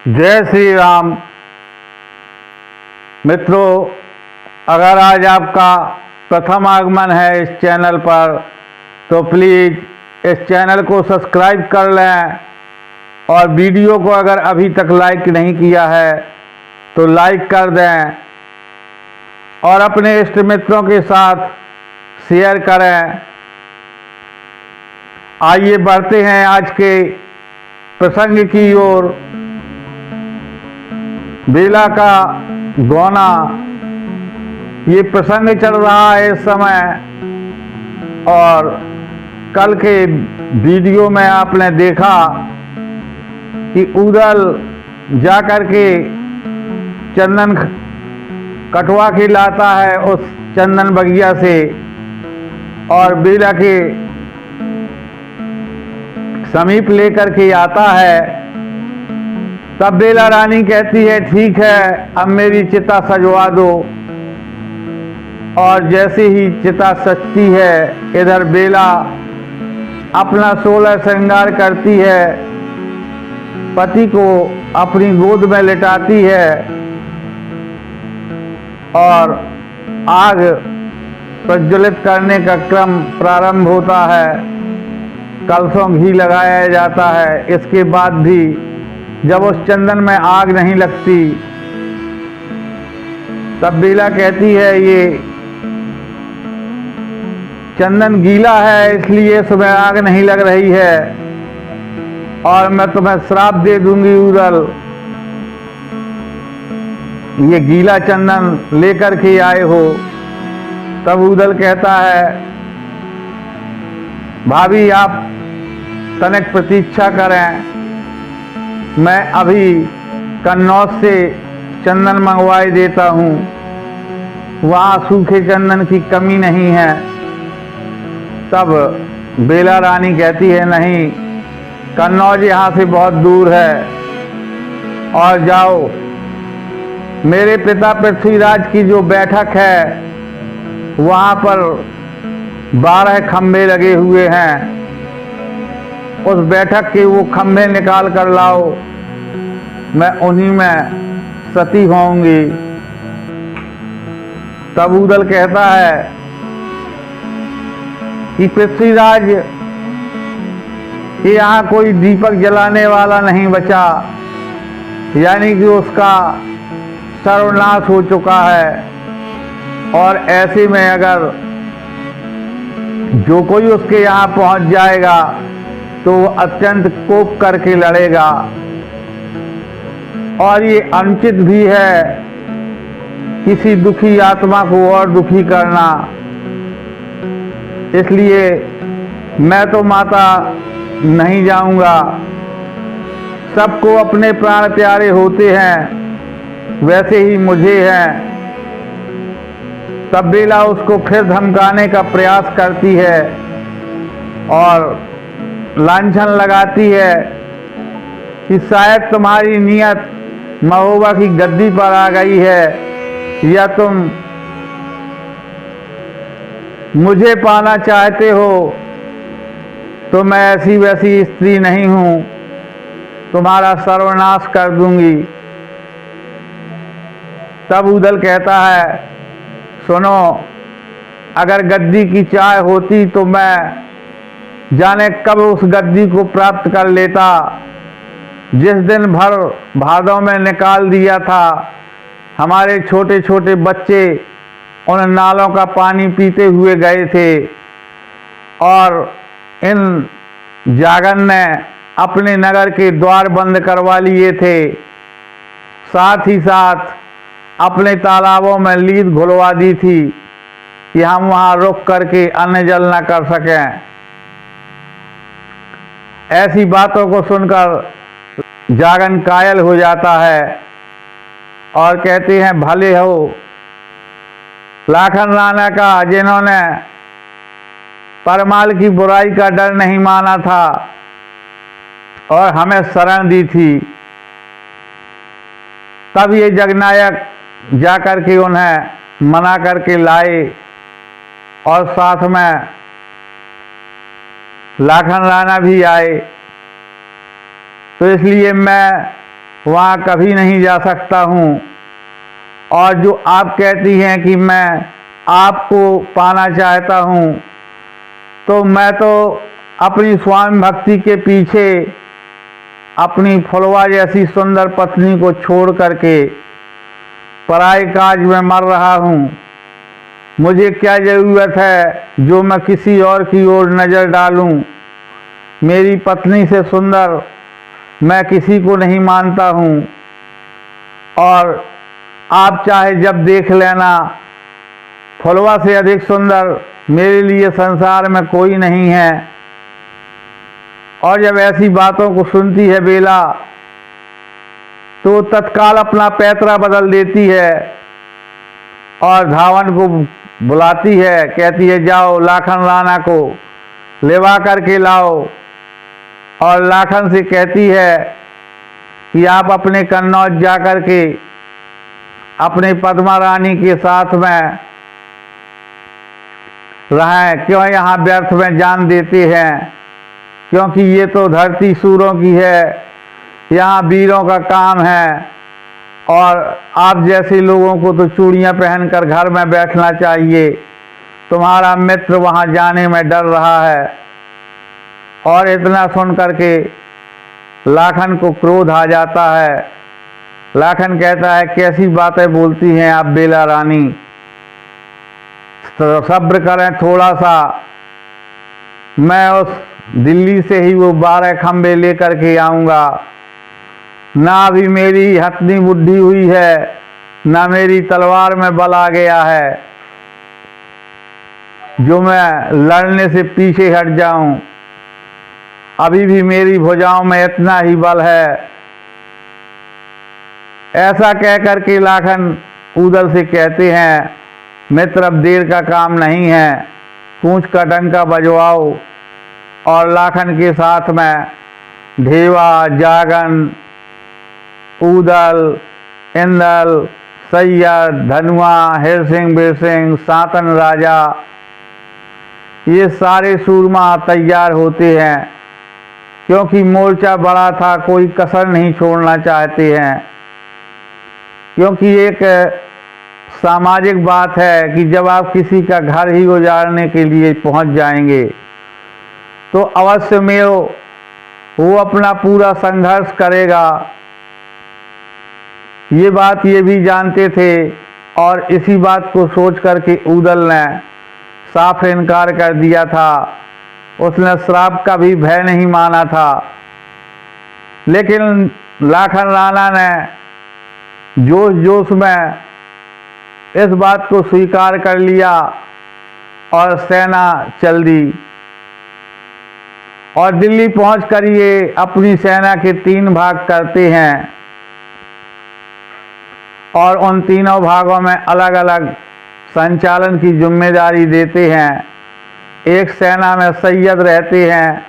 जय श्री राम। मित्रों, अगर आज आपका प्रथम आगमन है इस चैनल पर तो प्लीज़ इस चैनल को सब्सक्राइब कर लें और वीडियो को अगर अभी तक लाइक नहीं किया है तो लाइक कर दें और अपने इष्ट मित्रों के साथ शेयर करें। आइए बढ़ते हैं आज के प्रसंग की ओर। बेला का गौना, ये प्रसंग चल रहा है इस समय। और कल के वीडियो में आपने देखा कि उदल जाकर के चंदन कटवा के लाता है उस चंदन बगिया से और बेला के समीप लेकर के आता है। तब बेला रानी कहती है, ठीक है, अब मेरी चिता सजवा दो। और जैसे ही चिता सजती है, इधर बेला अपना 16 श्रृंगार करती है, पति को अपनी गोद में लिटाती है और आग प्रज्वलित करने का क्रम प्रारंभ होता है। कलशों घी लगाया जाता है। इसके बाद भी जब उस चंदन में आग नहीं लगती तब बेला कहती है, ये चंदन गीला है इसलिए इसमें आग नहीं लग रही है और मैं तुम्हें श्राप दे दूंगी उदल, ये गीला चंदन लेकर के आए हो। तब उदल कहता है, भाभी आप तनिक प्रतीक्षा करें, मैं अभी कन्नौज से चंदन मंगवाई देता हूँ, वहाँ सूखे चंदन की कमी नहीं है। तब बेला रानी कहती है, नहीं, कन्नौज यहाँ से बहुत दूर है और जाओ, मेरे पिता पृथ्वीराज की जो बैठक है वहाँ पर 12 खंभे लगे हुए हैं, उस बैठक के वो खंभे निकाल कर लाओ, मैं उन्हीं में सती होंगी। तब उदल कहता है कि पृथ्वीराज के यहाँ कोई दीपक जलाने वाला नहीं बचा, यानी कि उसका सर्वनाश हो चुका है। और ऐसे में अगर जो कोई उसके यहाँ पहुंच जाएगा तो वो अत्यंत कोप करके लड़ेगा और ये अनुचित भी है किसी दुखी आत्मा को और दुखी करना। इसलिए मैं तो माता नहीं जाऊंगा। सबको अपने प्राण प्यारे होते हैं, वैसे ही मुझे हैं। तब बेला उसको फिर धमकाने का प्रयास करती है और लांछन लगाती है कि शायद तुम्हारी नियत महोबा की गद्दी पर आ गई है या तुम मुझे पाना चाहते हो, तो मैं ऐसी वैसी स्त्री नहीं हूं, तुम्हारा सर्वनाश कर दूंगी। तब उदल कहता है, सुनो, अगर गद्दी की चाह होती तो मैं जाने कब उस गद्दी को प्राप्त कर लेता। जिस दिन भर भादों में निकाल दिया था, हमारे छोटे छोटे बच्चे उन नालों का पानी पीते हुए गए थे और इन जागन ने अपने नगर के द्वार बंद करवा लिए थे, साथ ही साथ अपने तालाबों में लीद घुलवा दी थी कि हम वहाँ रुक करके अन्न जल न कर सकें। ऐसी बातों को सुनकर जागन कायल हो जाता है और कहते हैं, भले हो लाखन राणा का, जिन्होंने परमाल की बुराई का डर नहीं माना था और हमें शरण दी थी। तब ये जगनायक जाकर के उन्हें मना करके लाए और साथ में लाखन राणा भी आए। तो इसलिए मैं वहाँ कभी नहीं जा सकता हूँ। और जो आप कहती हैं कि मैं आपको पाना चाहता हूँ, तो मैं तो अपनी स्वामी भक्ति के पीछे अपनी फुलवा जैसी सुंदर पत्नी को छोड़ करके पराये काज में मर रहा हूँ। मुझे क्या ज़रूरत है जो मैं किसी और की ओर नज़र डालूं। मेरी पत्नी से सुंदर मैं किसी को नहीं मानता हूँ, और आप चाहे जब देख लेना, फुलवा से अधिक सुंदर मेरे लिए संसार में कोई नहीं है। और जब ऐसी बातों को सुनती है बेला, तो तत्काल अपना पैतरा बदल देती है और धावन को बुलाती है, कहती है जाओ लाखन राणा को लेवा करके लाओ। और लाखन से कहती है कि आप अपने कन्नौज जा कर के अपने पद्मा रानी के साथ में रहें, क्यों यहाँ व्यर्थ में जान देते हैं, क्योंकि ये तो धरती सूरों की है, यहाँ वीरों का काम है। और आप जैसे लोगों को तो चूड़ियाँ पहनकर घर में बैठना चाहिए। तुम्हारा मित्र वहाँ जाने में डर रहा है। और इतना सुन करके लाखन को क्रोध आ जाता है। लाखन कहता है कैसी बातें बोलती हैं आप बेला रानी, तो सब्र करें थोड़ा सा। मैं उस दिल्ली से ही वो 12 खंबे लेकर के आऊँगा। ना अभी मेरी हथनी बुद्धि हुई है, ना मेरी तलवार में बल आ गया है जो मैं लड़ने से पीछे हट जाऊं। अभी भी मेरी भुजाओं में इतना ही बल है। ऐसा कह कर के लाखन ऊदल से कहते हैं मित्र अब देर का काम नहीं है, पूंछ का डंका बजवाओ। और लाखन के साथ में ढेवा, जागन, ऊदल, इंदल, सैयद, धनुआ, हिरसिंह, बीरसिंह, सातन राजा, ये सारे सूरमा तैयार होते हैं, क्योंकि मोर्चा बड़ा था, कोई कसर नहीं छोड़ना चाहते हैं। क्योंकि एक सामाजिक बात है कि जब आप किसी का घर ही उजाड़ने के लिए पहुंच जाएंगे, तो अवश्य में वो अपना पूरा संघर्ष करेगा। ये बात ये भी जानते थे, और इसी बात को सोच करके ऊदल ने साफ इनकार कर दिया था। उसने श्राप का भी भय नहीं माना था। लेकिन लाखन राणा ने जोश जोश में इस बात को स्वीकार कर लिया और सेना चल दी। और दिल्ली पहुंचकर ये अपनी सेना के 3 भाग करते हैं, और उन तीनों भागों में अलग अलग संचालन की जिम्मेदारी देते हैं। एक सेना में सैयद रहते हैं,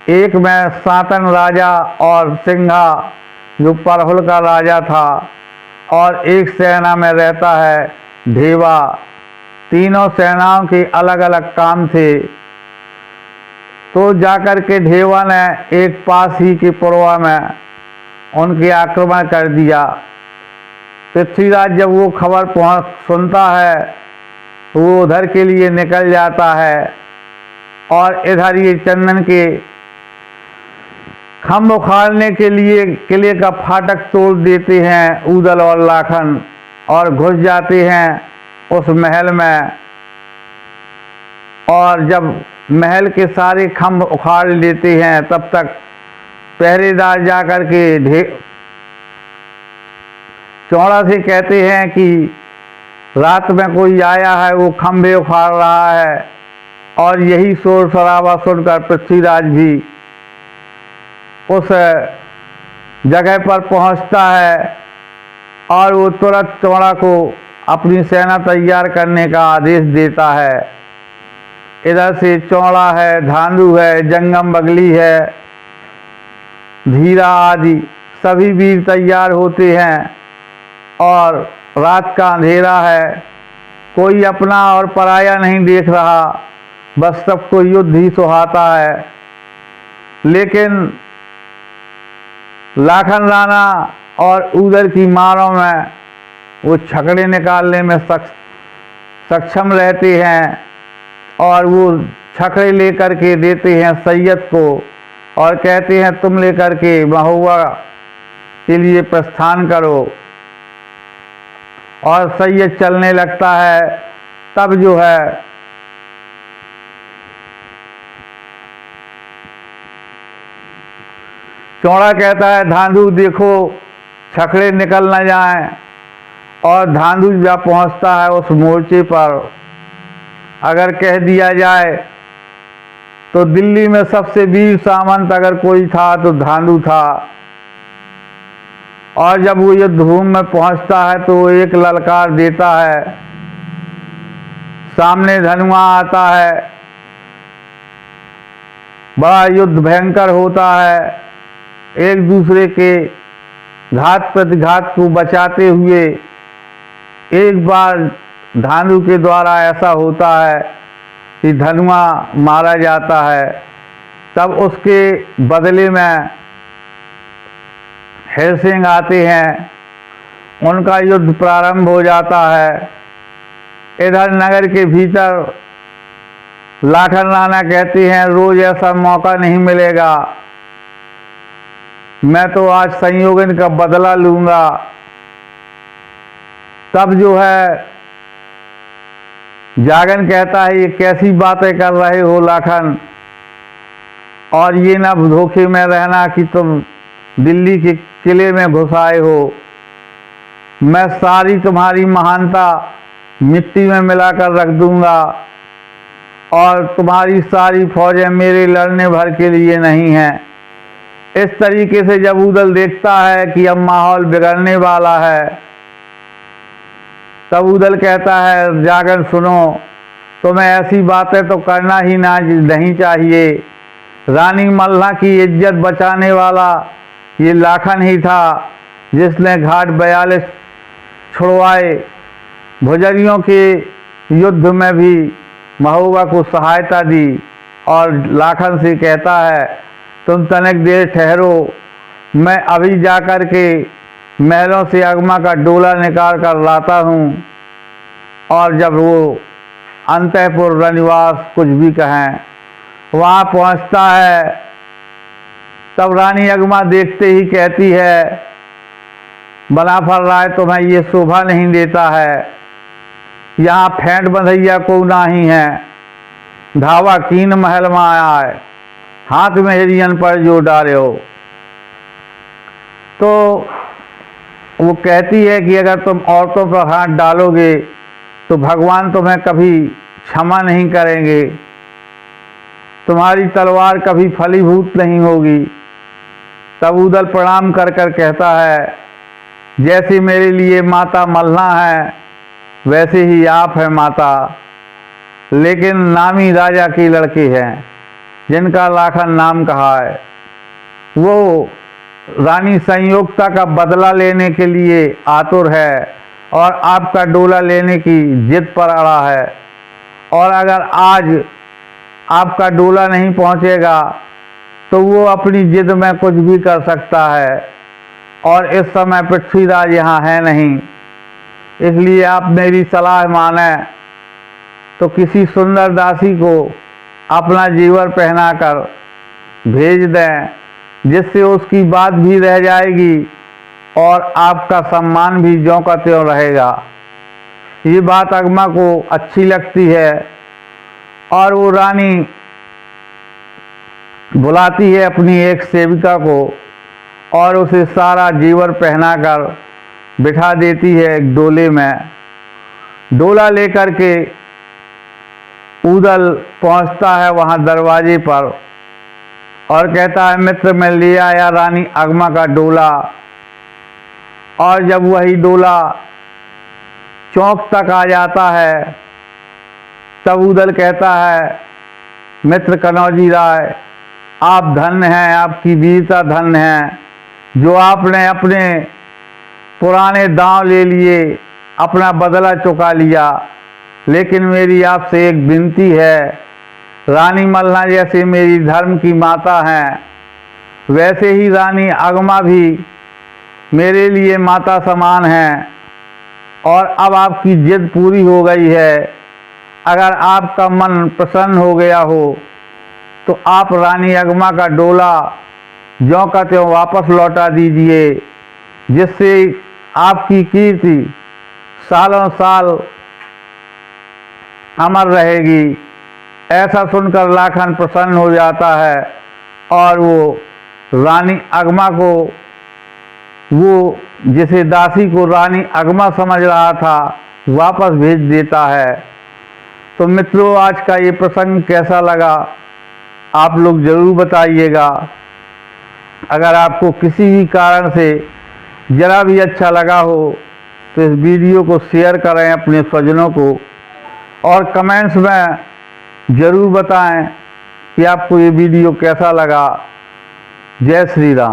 एक में सातन राजा और सिंघा जो परहुल का राजा था, और एक सेना में रहता है ढेवा। तीनों सेनाओं के अलग अलग काम थे। तो जाकर के ढेवा ने एक पास ही के पुरवा में उनके आक्रमण कर दिया। पृथ्वीराज जब वो खबर सुनता है, वो उधर के लिए निकल जाता है, और इधर ये चंदन के खम्भ उखाड़ने के लिए किले का फाटक तोड़ देते हैं ऊदल और लाखन, और घुस जाते हैं उस महल में। और जब महल के सारे खम्भ उखाड़ लेते हैं, तब तक पहरेदार जाकर के चौड़ा से कहते हैं कि रात में कोई आया है, वो खंभे उखाड़ रहा है। और यही शोर शराबा सुनकर पृथ्वीराज भी उस जगह पर पहुंचता है, और वो तुरंत चौड़ा को अपनी सेना तैयार करने का आदेश देता है। इधर से चौड़ा है, धांधु है, जंगम बगली है, धीरा आदि सभी वीर तैयार होते हैं। और रात का अंधेरा है, कोई अपना और पराया नहीं देख रहा, बस सबको युद्ध ही सुहाता है। लेकिन लाखन राणा और ऊदल की मारों में वो छकड़े निकालने में सक्षम रहते हैं और वो छकड़े लेकर के देते हैं सैयद को और कहते हैं तुम लेकर के महुआ के लिए प्रस्थान करो। और सैयद चलने लगता है। तब जो है चौड़ा कहता है धांधु देखो छकड़े निकल न जाएं। और धांधु जब पहुंचता है उस मोर्चे पर, अगर कह दिया जाए तो दिल्ली में सबसे वीर सामंत अगर कोई था तो धांधु था। और जब वो युद्ध भूमि में पहुंचता है तो वो एक ललकार देता है, सामने धनुआ आता है, बड़ा युद्ध भयंकर होता है। एक दूसरे के घात प्रतिघात को बचाते हुए एक बार धांधु के द्वारा ऐसा होता है कि धनुआ मारा जाता है। तब उसके बदले में हरसिंह आते हैं, उनका युद्ध प्रारंभ हो जाता है। इधर नगर के भीतर लाखन राणा कहते हैं रोज ऐसा मौका नहीं मिलेगा, मैं तो आज संयोगन का बदला लूंगा। तब जो है जागन कहता है ये कैसी बातें कर रहे हो लाखन, और ये ना धोखे में रहना कि तुम दिल्ली के किले में घुस आए हो। मैं सारी तुम्हारी महानता मिट्टी में मिलाकर रख दूंगा और तुम्हारी सारी फौजें मेरे लड़ने भर के लिए नहीं हैं। इस तरीके से जब ऊदल देखता है कि अब माहौल बिगड़ने वाला है, तब ऊदल कहता है जागन सुनो, तुम्हें ऐसी बातें तो करना ही नहीं चाहिए। रानी मल्हा की इज्जत बचाने वाला ये लाखन ही था जिसने घाट 42 छुड़वाए। भुजरियों के युद्ध में भी महुआ को सहायता दी। और लाखन से कहता है तुम तनिक देर ठहरो, मैं अभी जाकर के महलों से अगमा का डोला निकाल कर लाता हूँ। और जब वो अंतःपुर रनिवास कुछ भी कहें वहाँ पहुँचता है, तब रानी अगमा देखते ही कहती है बनाफर राय तुम्हें ये शोभा नहीं देता है, यहाँ फेंट बंधैया को नहीं है, धावा कीन महल में आया है, हाथ में हिरियन पर जो डाले हो। तो वो कहती है कि अगर तुम औरतों पर हाथ डालोगे तो भगवान तुम्हें कभी क्षमा नहीं करेंगे, तुम्हारी तलवार कभी फलीभूत नहीं होगी। तब ऊदल प्रणाम कर कर कहता है जैसे मेरे लिए माता मल्हा है वैसे ही आप हैं माता, लेकिन नामी राजा के लड़के हैं जिनका लाखन नाम कहा है। वो रानी संयोक्ता का बदला लेने के लिए आतुर है और आपका डोला लेने की जिद पर अड़ा है। और अगर आज आपका डोला नहीं पहुंचेगा तो वो अपनी जिद में कुछ भी कर सकता है। और इस समय पृथ्वीराज यहाँ है नहीं, इसलिए आप मेरी सलाह माने तो किसी सुंदर दासी को अपना जीवर पहनाकर भेज दें, जिससे उसकी बात भी रह जाएगी और आपका सम्मान भी ज्यों का त्यों रहेगा। ये बात अगमा को अच्छी लगती है और वो रानी बुलाती है अपनी एक सेविका को और उसे सारा जीवर पहनाकर बिठा देती है एक डोले में। डोला लेकर के ऊदल पहुंचता है वहां दरवाजे पर और कहता है मित्र मैं ले आया रानी अगमा का डोला। और जब वही डोला चौक तक आ जाता है तब ऊदल कहता है मित्र कनौजी राय आप धन्य हैं, आपकी वीरता धन्य है, जो आपने अपने पुराने दांव ले लिए, अपना बदला चुका लिया। लेकिन मेरी आपसे एक विनती है, रानी मल्हा जैसे मेरी धर्म की माता हैं वैसे ही रानी अगमा भी मेरे लिए माता समान हैं और अब आपकी जिद पूरी हो गई है। अगर आपका मन प्रसन्न हो गया हो तो आप रानी अगमा का डोला ज्यों का त्यों वापस लौटा दीजिए, जिससे आपकी कीर्ति सालों साल अमर रहेगी। ऐसा सुनकर लाखन प्रसन्न हो जाता है और वो रानी अगमा को, वो जिसे दासी को रानी अगमा समझ रहा था, वापस भेज देता है। तो मित्रों, आज का ये प्रसंग कैसा लगा आप लोग ज़रूर बताइएगा। अगर आपको किसी भी कारण से ज़रा भी अच्छा लगा हो तो इस वीडियो को शेयर करें अपने स्वजनों को और कमेंट्स में ज़रूर बताएं कि आपको ये वीडियो कैसा लगा। जय श्री राम।